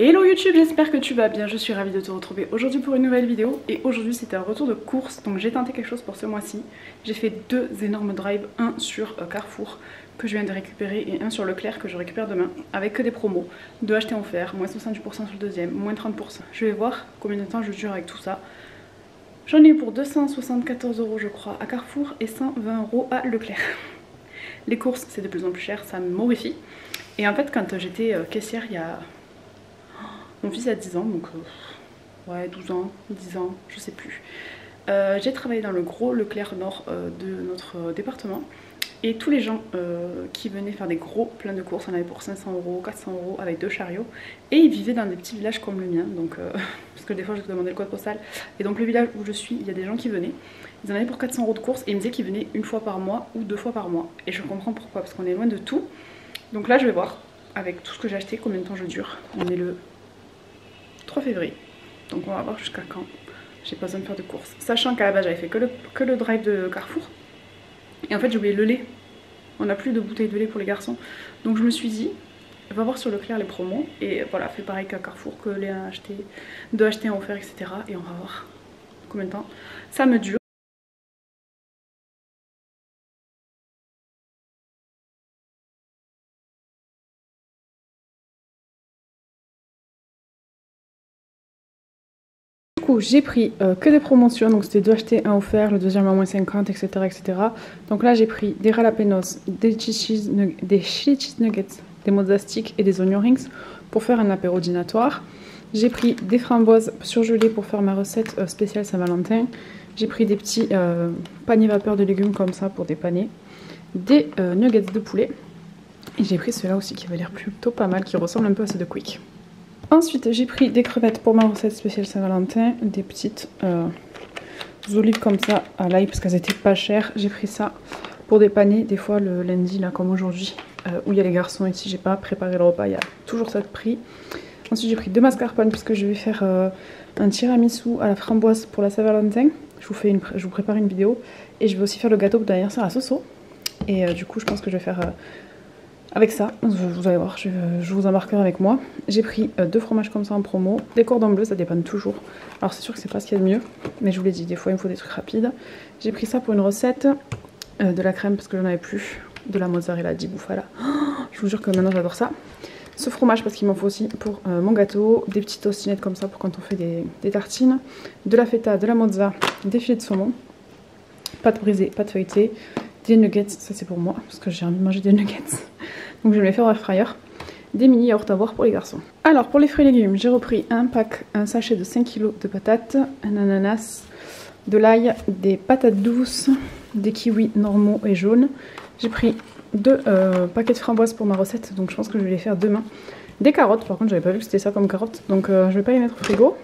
Hello YouTube, j'espère que tu vas bien, je suis ravie de te retrouver aujourd'hui pour une nouvelle vidéo. Et aujourd'hui c'était un retour de course, donc j'ai tenté quelque chose pour ce mois-ci. J'ai fait deux énormes drives, un sur Carrefour que je viens de récupérer et un sur Leclerc que je récupère demain, avec que des promos, de acheter en fer, moins 70% sur le deuxième, moins 30%. Je vais voir combien de temps je dure avec tout ça. J'en ai eu pour 274 € je crois à Carrefour et 120 € à Leclerc. Les courses c'est de plus en plus cher, ça me morifie. Et en fait quand j'étais caissière il y a... Mon fils a 10 ans, donc ouais 12 ans, 10 ans, je sais plus. J'ai travaillé dans le gros Leclerc Nord de notre département. Et tous les gens qui venaient faire des gros pleins de courses, on avait pour 500 €, 400 € avec 2 chariots. Et ils vivaient dans des petits villages comme le mien, donc parce que des fois je demandais le code postal. Et donc le village où je suis, il y a des gens qui venaient. Ils en avaient pour 400 € de courses et ils me disaient qu'ils venaient une fois par mois ou 2 fois par mois. Et je comprends pourquoi, parce qu'on est loin de tout. Donc là je vais voir, avec tout ce que j'ai acheté, combien de temps je dure. On est le 3 février, donc on va voir jusqu'à quand j'ai pas besoin de faire de courses, sachant qu'à la base j'avais fait que le drive de Carrefour et en fait j'ai oublié le lait, on n'a plus de bouteilles de lait pour les garçons, donc je me suis dit va voir sur Leclerc les promos et voilà, fait pareil qu'à Carrefour, que les acheter, de acheter en offert etc. et on va voir combien de temps ça me dure. J'ai pris que des promotions, donc c'était 2 achetés 1 offert, le deuxième à moins 50 etc, etc. Donc là j'ai pris des jalapenos, des chili cheese nuggets, des mozza sticks et des onion rings pour faire un apéro dînatoire. J'ai pris des framboises surgelées pour faire ma recette spéciale Saint-Valentin. J'ai pris des petits paniers vapeur de légumes comme ça pour dépanner, des nuggets de poulet. Et j'ai pris ceux-là aussi qui avait l'air plutôt pas mal, qui ressemblent un peu à ceux de Quick. Ensuite j'ai pris des crevettes pour ma recette spéciale Saint-Valentin, des petites olives comme ça à l'ail parce qu'elles étaient pas chères. J'ai pris ça pour dépanner des fois le lundi là comme aujourd'hui où il y a les garçons et si j'ai pas préparé le repas il y a toujours ça de prix. Ensuite j'ai pris 2 mascarpone puisque je vais faire un tiramisu à la framboise pour la Saint-Valentin. Je vous prépare une vidéo et je vais aussi faire le gâteau d'anniversaire à Soso et du coup je pense que je vais faire... avec ça, vous allez voir, je vous embarquerai avec moi. J'ai pris 2 fromages comme ça en promo, des cordons bleus, ça dépanne toujours. Alors c'est sûr que c'est pas ce qu'il y a de mieux, mais je vous l'ai dit, des fois il me faut des trucs rapides. J'ai pris ça pour une recette, de la crème parce que j'en avais plus, de la mozzarella di bufala. Oh, je vous jure que maintenant j'adore ça. Ce fromage parce qu'il m'en faut aussi pour mon gâteau, des petites tostinettes comme ça pour quand on fait des tartines, de la feta, de la mozza, des filets de saumon, pâte brisée, pâte feuilletée, des nuggets, ça c'est pour moi parce que j'ai envie de manger des nuggets. Donc je vais me les faire au air fryer. Des mini yaourts à boire pour les garçons. Alors pour les fruits et légumes, j'ai repris un sachet de 5 kg de patates, un ananas, de l'ail, des patates douces, des kiwis normaux et jaunes. J'ai pris 2 paquets de framboises pour ma recette, donc je pense que je vais les faire demain. Des carottes, par contre j'avais pas vu que c'était ça comme carottes, donc je vais pas les mettre au frigo.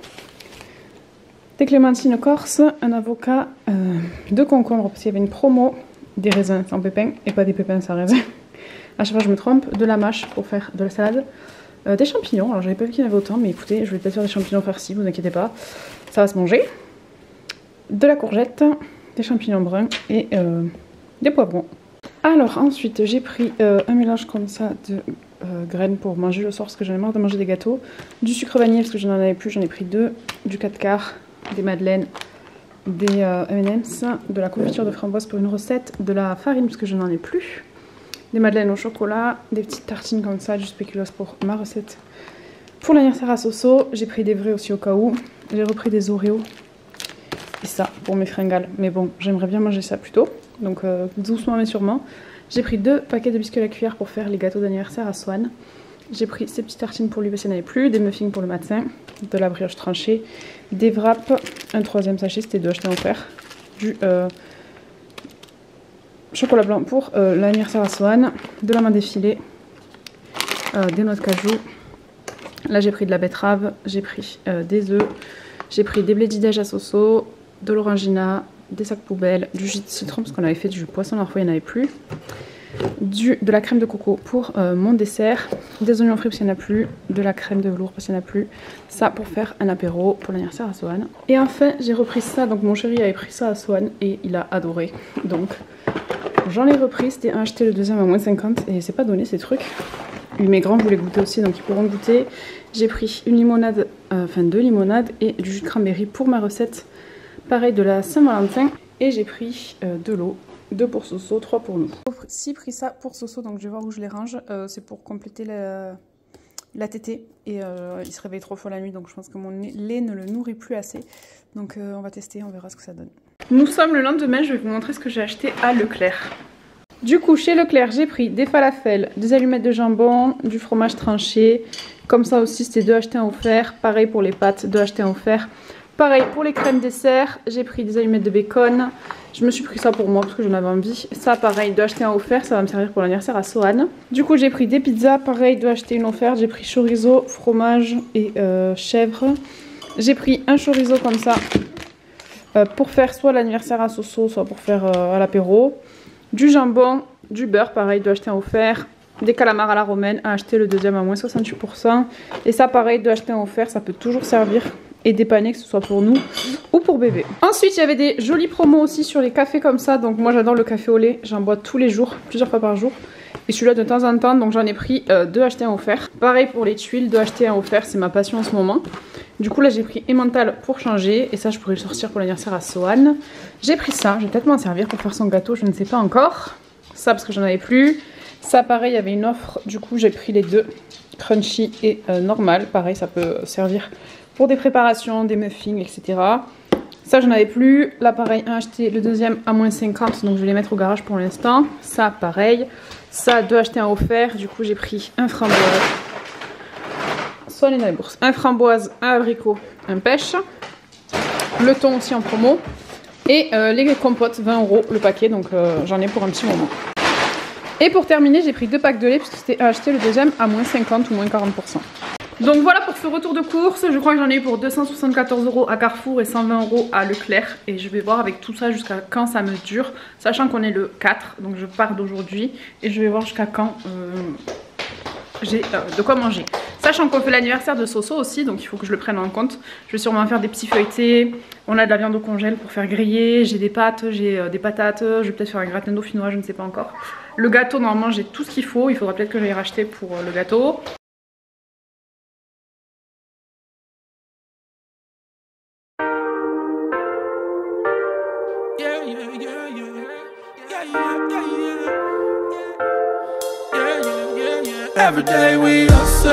Des clémentines corse, un avocat, 2 concombres parce qu'il y avait une promo, des raisins sans pépins et pas des pépins sans raisins. À chaque fois je me trompe, de la mâche pour faire de la salade, des champignons, alors j'avais pas vu qu'il y en avait autant mais écoutez je vais peut-être faire des champignons farcis, vous inquiétez pas, ça va se manger, de la courgette, des champignons bruns et des poivrons. Alors ensuite j'ai pris un mélange comme ça de graines pour manger le soir parce que j'en ai marre de manger des gâteaux, du sucre vanille parce que je n'en avais plus, j'en ai pris 2, du 4 quarts, des madeleines, des M&M's, de la confiture de framboise pour une recette, de la farine parce que je n'en ai plus, des madeleines au chocolat, des petites tartines comme ça, du spéculoos pour ma recette. Pour l'anniversaire à Soso, j'ai pris des vrais aussi au cas où. J'ai repris des Oreos. Et ça, pour mes fringales. Mais bon, j'aimerais bien manger ça plus tôt. Donc doucement mais sûrement. J'ai pris 2 paquets de biscuits à la cuillère pour faire les gâteaux d'anniversaire à Swan. J'ai pris ces petites tartines pour lui parce qu'il n'y en avait plus. Des muffins pour le matin. De la brioche tranchée. Des wraps. Un 3e sachet, c'était 2 achetés en offert. Du... chocolat blanc pour l'anniversaire à Swan, de la menthe défilée, des noix de cajou. Là j'ai pris de la betterave, j'ai pris des œufs, j'ai pris des blés d'idège à Soso, de l'orangina, des sacs poubelles, du jus de citron parce qu'on avait fait du poisson la fois il n'y en avait plus, de la crème de coco pour mon dessert, des oignons frits parce qu'il n'y en a plus, de la crème de velours parce qu'il n'y en a plus, ça pour faire un apéro pour l'anniversaire à Swan. Et enfin j'ai repris ça, donc mon chéri avait pris ça à Swan et il a adoré, donc j'en ai repris, c'était un acheté, le deuxième à moins 50 et c'est pas donné ces trucs. Lui mes grands voulaient goûter aussi donc ils pourront goûter. J'ai pris une limonade, enfin 2 limonades et du jus de cranberry pour ma recette. Pareil de la Saint-Valentin. Et j'ai pris de l'eau. 2 pour Soso, 3 pour nous. J'ai aussi pris ça pour Soso, donc je vais voir où je les range. C'est pour compléter la tétée. Et il se réveille 3 fois la nuit, donc je pense que mon lait ne le nourrit plus assez. Donc on va tester, on verra ce que ça donne. Nous sommes le lendemain, je vais vous montrer ce que j'ai acheté à Leclerc. Du coup, chez Leclerc, j'ai pris des falafels, des allumettes de jambon, du fromage tranché. Comme ça aussi, c'était 2 achetés 1 offert. Pareil pour les pâtes, 2 achetés 1 offert. Pareil pour les crèmes dessert, j'ai pris des allumettes de bacon. Je me suis pris ça pour moi parce que j'en avais envie. Ça, pareil, 2 achetés 1 offert, ça va me servir pour l'anniversaire à Sohan. Du coup, j'ai pris des pizzas, pareil, 2 achetés 1 offert. J'ai pris chorizo, fromage et chèvre. J'ai pris un chorizo comme ça pour faire soit l'anniversaire à Soso, soit pour faire à l'apéro. Du jambon, du beurre, pareil, 2 achetés 1 offert. Des calamars à la romaine, à acheter le deuxième à moins 68%. Et ça, pareil, 2 achetés 1 offert, ça peut toujours servir et dépanner, que ce soit pour nous ou pour bébé. Ensuite, il y avait des jolis promos aussi sur les cafés comme ça. Donc moi, j'adore le café au lait. J'en bois tous les jours, plusieurs fois par jour. Et celui-là de temps en temps, donc j'en ai pris 2 achetés 1 offert. Pareil pour les tuiles, 2 achetés 1 offert, c'est ma passion en ce moment. Du coup là j'ai pris Emmental pour changer et ça je pourrais le sortir pour l'anniversaire à Sohan. J'ai pris ça, je vais peut-être m'en servir pour faire son gâteau, je ne sais pas encore. Ça parce que j'en avais plus. Ça pareil, il y avait une offre, du coup j'ai pris les 2, crunchy et normal. Pareil, ça peut servir pour des préparations, des muffins, etc. Ça j'en avais plus. Là pareil, un acheté, le deuxième à moins 50, donc je vais les mettre au garage pour l'instant. Ça pareil. Ça, 2 achetés 1 offert, du coup j'ai pris un framboise. Soit les dans les bourses. Un framboise, un abricot, un pêche. Le thon aussi en promo. Et les compotes, 20 € le paquet, donc j'en ai pour un petit moment. Et pour terminer, j'ai pris 2 packs de lait puisque c'était acheté le deuxième à moins 50 ou moins 40%. Donc voilà pour ce retour de course. Je crois que j'en ai eu pour 274 € à Carrefour et 120 € à Leclerc. Et je vais voir avec tout ça jusqu'à quand ça me dure. Sachant qu'on est le 4, donc je pars d'aujourd'hui. Et je vais voir jusqu'à quand j'ai de quoi manger. Sachant qu'on fait l'anniversaire de Soso aussi, donc il faut que je le prenne en compte. Je vais sûrement faire des petits feuilletés. On a de la viande au congèle pour faire griller. J'ai des pâtes, j'ai des patates. Je vais peut-être faire un gratin dauphinois, je ne sais pas encore. Le gâteau, normalement, j'ai tout ce qu'il faut. Il faudra peut-être que j'aille racheter pour le gâteau. Every day we hustle,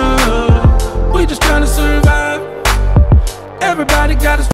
we just trying to survive. Everybody got us.